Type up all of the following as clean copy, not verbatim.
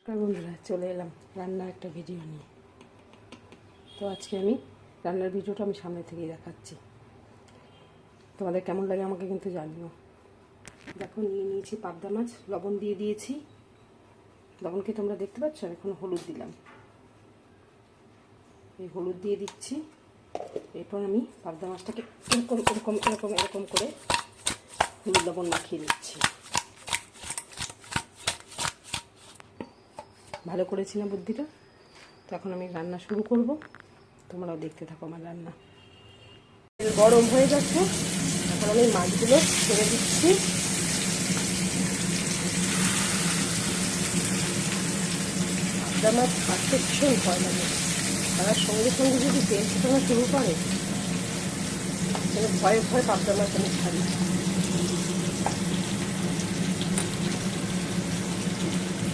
নমস্কার বন্ধুরা, চলে এলাম রান্নার একটা ভিডিও নিয়ে। তো আজকে আমি রান্নার ভিডিওটা আমি সামনে থেকেই দেখাচ্ছি। তোমাদের কেমন লাগে আমাকে কিন্তু জানিও। দেখো, নিয়ে নিয়েছি পাবদা মাছ, লবণ দিয়ে দিয়েছি। লবণকে তোমরা দেখতে পাচ্ছ, এখন হলুদ দিলাম। এই হলুদ দিয়ে দিচ্ছি। এরপর আমি পাবদা মাছটাকে এরকম এরকম এরকম এরকম করে হলুদ লবণ মাখিয়ে নিচ্ছি। ভালো করেছি না বুদ্ধিটা? তো এখন আমি রান্না শুরু করব, তোমরাও দেখতে থাকো আমার রান্না। গরম হয়ে যাচ্ছে, এখন আমি মাছগুলো ছেড়ে দিচ্ছি। পাবদা মাছ কাটতে ভীষণ ভয় লাগে, তার সঙ্গে সঙ্গে যদি তেল ছেটানো শুরু করে, ভয়ে ভয়ে পাবদা মাছ আমি ছাড়ি।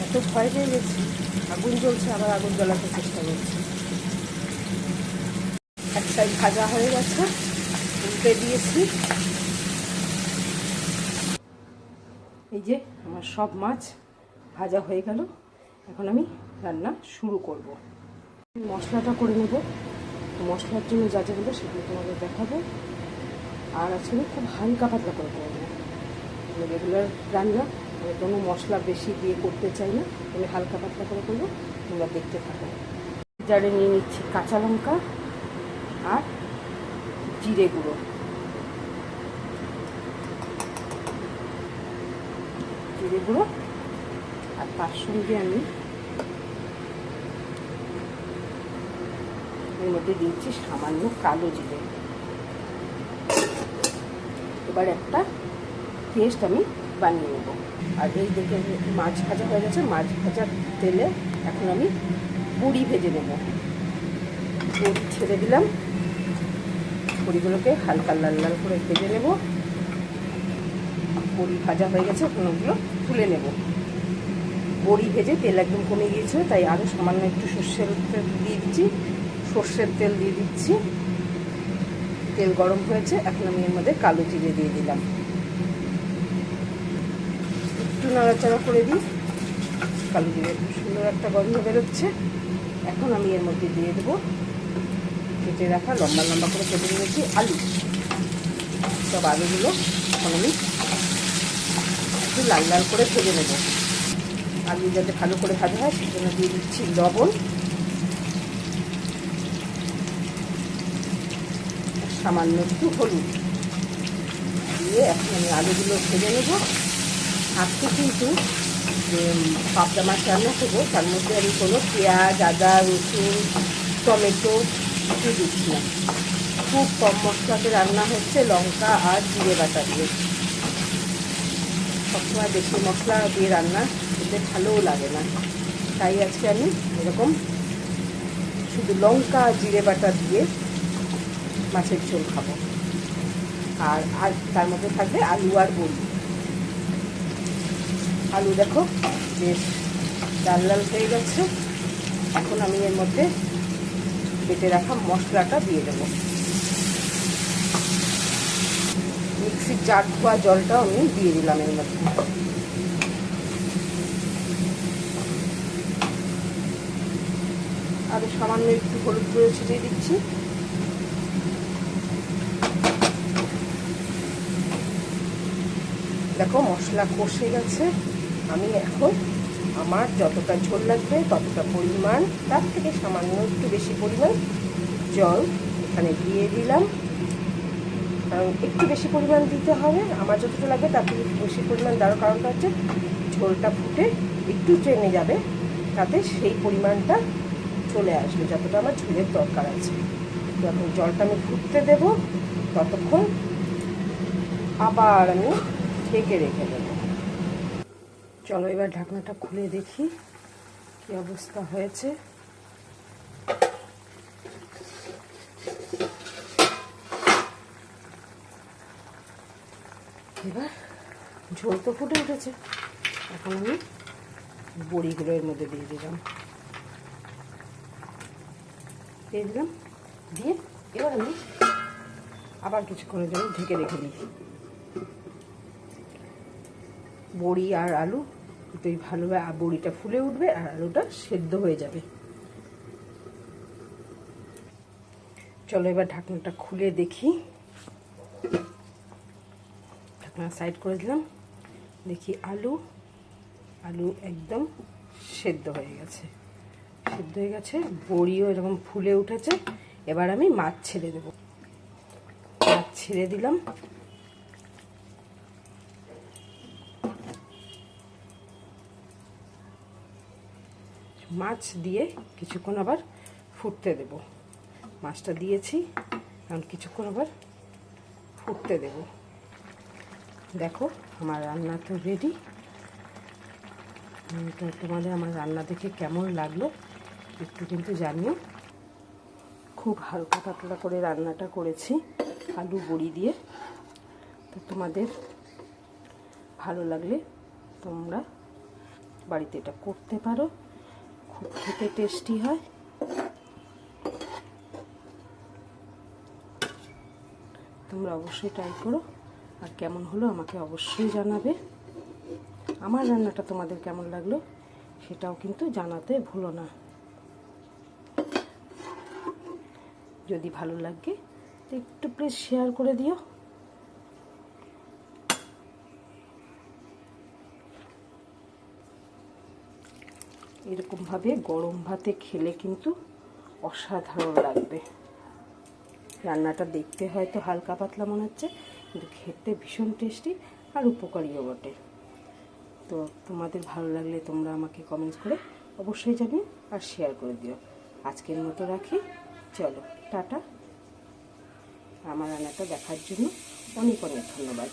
এত ভয় পেয়ে গেছি, আগুন জ্বলছে, আবার আগুন জ্বালাতে চেষ্টা করছি। এক সাইড ভাজা হয়ে গেছে, উল্টে দিয়েছি। এই যে আমার সব মাছ ভাজা হয়ে গেল। এখন আমি রান্না শুরু করব। মশলাটা করে নেব। মশলার জন্য যা যা নেবো সেগুলো তোমাদের দেখাবো। আর আজকে খুব হালকা পাতলা করে করবো। রেগুলার রান্না, আমি কোনো মশলা বেশি দিয়ে করতে চাই না, আমি হালকা পাতলা করে করবো। তোমরা দেখতে থাকো। জারে নিয়ে নিচ্ছি কাঁচা লঙ্কা আর জিরে গুঁড়ো। জিরে গুঁড়ো আর তার সঙ্গে আমি এর মধ্যে দিয়েছি সামান্য কালো জিরে। এবার একটা পেস্ট আমি বানিয়ে নেব। আর এই দেখে মাছ ভাজা হয়ে গেছে, মাছ ভাজার তেলে এখন আমি বড়ি ভেজে নেব। বড়ি ছেড়ে দিলাম, বড়িগুলোকে হালকা লাল লাল করে ভেজে নেব। বড়ি ভাজা হয়ে গেছে, এখন ওগুলো তুলে নেব। বড়ি ভেজে তেল একদম কমে গিয়েছে, তাই আরও সামান্য একটু সর্ষের তেল দিয়ে দিচ্ছি। সর্ষের তেল দিয়ে দিচ্ছি। তেল গরম হয়েছে, এখন আমি এর মধ্যে কালো জিরে দিয়ে দিলাম। একটু নাড়াচাড়া করে দিই। কালো জিরে খুব সুন্দর একটা গন্ধ বেরোচ্ছে। এখন আমি এর মধ্যে দিয়ে দেবো কেটে রাখা লম্বা লম্বা করে কেটে নিয়েছি আলু। সব আলুগুলো এখন আমি একটু লাল লাল করে ভেজে নেব। আলু যাতে ভালো করে ভাজা হয় সেজন্য দিয়ে দিচ্ছি লবণ, সামান্য একটু হলুদ দিয়ে এখন আমি আলুগুলো ভেজে নেব। আজকে কিন্তু যে পাবদা মাছ রান্না করবো তার মধ্যে আমি কোনো পেঁয়াজ, আদা, রসুন, টমেটো কিছু দিচ্ছি না। খুব কম মশলাতে রান্না হচ্ছে, লঙ্কা আর জিরে বাটা দিয়ে। সবসময় বেশি মশলা দিয়ে রান্না খেতে ভালোও লাগে না, তাই আজকে আমি এরকম শুধু লঙ্কা আর জিরে বাটা দিয়ে মাছের ঝোল খাবো। আর তার মধ্যে থাকবে আলু আর বড়ি। আলু দেখো বেশ লাল লাল হয়ে গেছে। এখন আমি এর মধ্যে বেটে রাখা মশলাটা দিয়ে দেবো। মিক্সির জার ধোয়া জলটাও আমি দিয়ে দিলাম এর মধ্যে। আরও সামান্য একটু হলুদ গুঁড়ো ছিটিয়ে দিচ্ছি। দেখো মশলা কষে গেছে। আমি এখন আমার যতটা ঝোল লাগবে ততটা পরিমাণ, তার থেকে সামান্য একটু বেশি পরিমাণ জল এখানে দিয়ে দিলাম। কারণ একটু বেশি পরিমাণ দিতে হবে, আমার যতটা লাগবে তার থেকে বেশি পরিমাণ দেওয়ার কারণটা হচ্ছে ঝোলটা ফুটে একটু টেনে যাবে, তাতে সেই পরিমাণটা চলে আসবে যতটা আমার ঝোলের দরকার আছে। তো এখন জলটা আমি ফুটতে দেবো, ততক্ষণ আবার আমি ঢেকে রেখে দেবো। চলো এবার ঢাকনাটা খুলে দেখি কি অবস্থা হয়েছে। এবার ঝোল তো ফুটে উঠেছে, এখন আমি বড়িগুলো এর মধ্যে দিয়ে দিলাম। দিয়ে এবার আমি আবার কিছুক্ষণের জন্য ঢেকে রেখে দিই। বড়ি আর আলু এতেই ভালোভাবে বড়িটা ফুলে উঠবে আর আলুটা সেদ্ধ হয়ে যাবে। চলো এবার ঢাকনাটা খুলে দেখি। ঢাকনা সাইড করে দিলাম, দেখি আলু একদম সেদ্ধ হয়ে গেছে। বড়িও এরকম ফুলে উঠেছে। এবার আমি মাছ ছেড়ে দেব। মাছ ছেড়ে দিলাম। মাছ দিয়ে কিছুক্ষণ আবার ফুটতে দেব। মাছটা দিয়েছি, এখন কিছুক্ষণ আবার ফুটতে দেব। দেখো আমার রান্না তো রেডি। তো তোমাদের আমার রান্না দেখে কেমন লাগলো একটু কিন্তু জানিও। খুব হালকা পাতলা করে রান্নাটা করেছি আলু বড়ি দিয়ে। তো তোমাদের ভালো লাগলে তোমরা বাড়িতে এটা করতে পারো, খুব খেতে টেস্টি হয়। তোমরা অবশ্যই ট্রাই করো, আর কেমন হলো আমাকে অবশ্যই জানাবে। আমার রান্নাটা তোমাদের কেমন লাগলো সেটাও কিন্তু জানাতে ভুলো না। যদি ভালো লাগে তো একটু প্লিজ শেয়ার করে দিও। এরকমভাবে গরম ভাতে খেলে কিন্তু অসাধারণ লাগবে। রান্নাটা দেখতে হয়তো হালকা পাতলা মনে হচ্ছে, কিন্তু খেতে ভীষণ টেস্টি আর উপকারীও বটে। তো তোমাদের ভালো লাগলে তোমরা আমাকে কমেন্টস করে অবশ্যই জানিও আর শেয়ার করে দিও। আজকের মতো রাখি, চলো টাটা। আমার রান্নাটা দেখার জন্য অনেক অনেক ধন্যবাদ।